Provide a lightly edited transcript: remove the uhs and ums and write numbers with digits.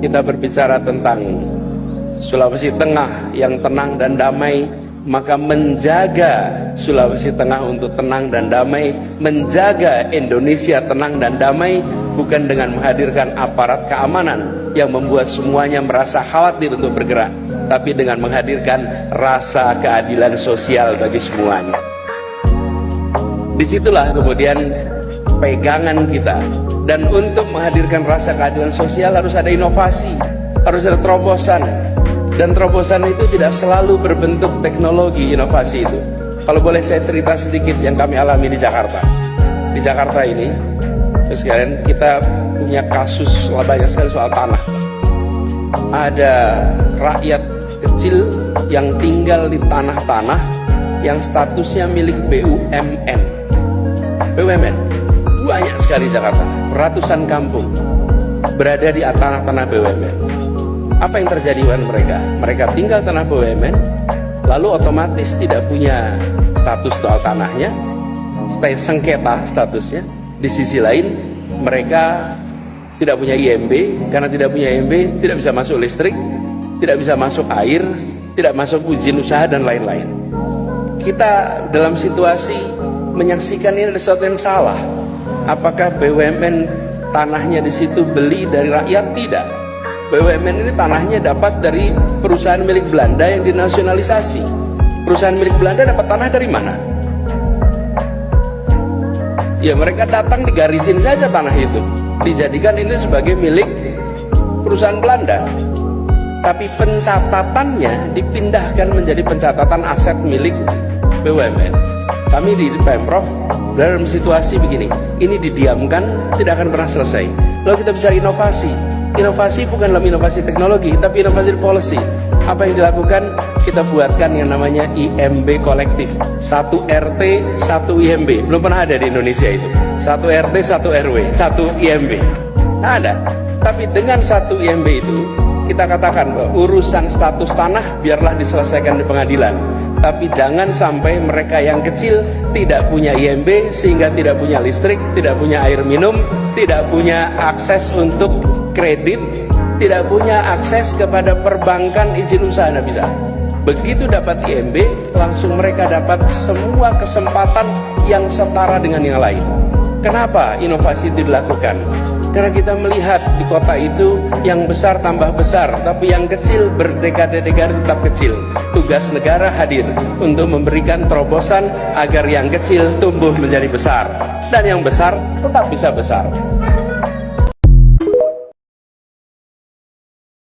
kita berbicara tentang Sulawesi Tengah yang tenang dan damai, maka menjaga Sulawesi Tengah untuk tenang dan damai, menjaga Indonesia tenang dan damai, bukan dengan menghadirkan aparat keamanan yang membuat semuanya merasa khawatir untuk bergerak, tapi dengan menghadirkan rasa keadilan sosial bagi semuanya. Disitulah kemudian pegangan kita. Dan untuk menghadirkan rasa keadilan sosial harus ada inovasi, harus ada terobosan. Dan terobosan itu tidak selalu berbentuk teknologi inovasi itu. Kalau boleh saya cerita sedikit yang kami alami di Jakarta. Di Jakarta ini, terus sekalian, kita punya kasus banyak sekali soal tanah. Ada rakyat kecil yang tinggal di tanah-tanah yang statusnya milik BUMN. BUMN banyak sekali di Jakarta, ratusan kampung berada di tanah-tanah BUMN. Apa yang terjadi dengan mereka? Mereka tinggal tanah BUMN, lalu otomatis tidak punya status soal tanahnya, sengketa statusnya. Di sisi lain, mereka tidak punya IMB, karena tidak punya IMB tidak bisa masuk listrik, tidak bisa masuk air, tidak masuk izin usaha dan lain-lain. Kita dalam situasi menyaksikan ini ada sesuatu yang salah. Apakah BUMN tanahnya di situ beli dari rakyat? Tidak. BUMN ini tanahnya dapat dari perusahaan milik Belanda yang dinasionalisasi. Perusahaan milik Belanda dapat tanah dari mana? Ya, mereka datang digarisin saja tanah itu, dijadikan ini sebagai milik perusahaan Belanda. Tapi pencatatannya dipindahkan menjadi pencatatan aset milik BUMN. Kami di Pemprov dalam situasi begini, ini didiamkan tidak akan pernah selesai. Lalu kita bicara inovasi. Inovasi bukan dalam inovasi teknologi, tapi inovasi policy. Apa yang dilakukan? Kita buatkan yang namanya IMB kolektif, 1 RT 1 IMB. Belum pernah ada di Indonesia itu. 1 RT 1 RW 1 IMB. Nah, ada. Tapi dengan 1 IMB itu kita katakan bahwa urusan status tanah biarlah diselesaikan di pengadilan, tapi jangan sampai mereka yang kecil tidak punya IMB sehingga tidak punya listrik, tidak punya air minum, tidak punya akses untuk kredit, tidak punya akses kepada perbankan izin usaha, tidak bisa. Begitu dapat IMB, langsung mereka dapat semua kesempatan yang setara dengan yang lain. Kenapa inovasi itu dilakukan? Karena kita melihat di kota itu yang besar tambah besar, tapi yang kecil berdekade-dekade tetap kecil. Tugas negara hadir untuk memberikan terobosan agar yang kecil tumbuh menjadi besar, dan yang besar tetap bisa besar.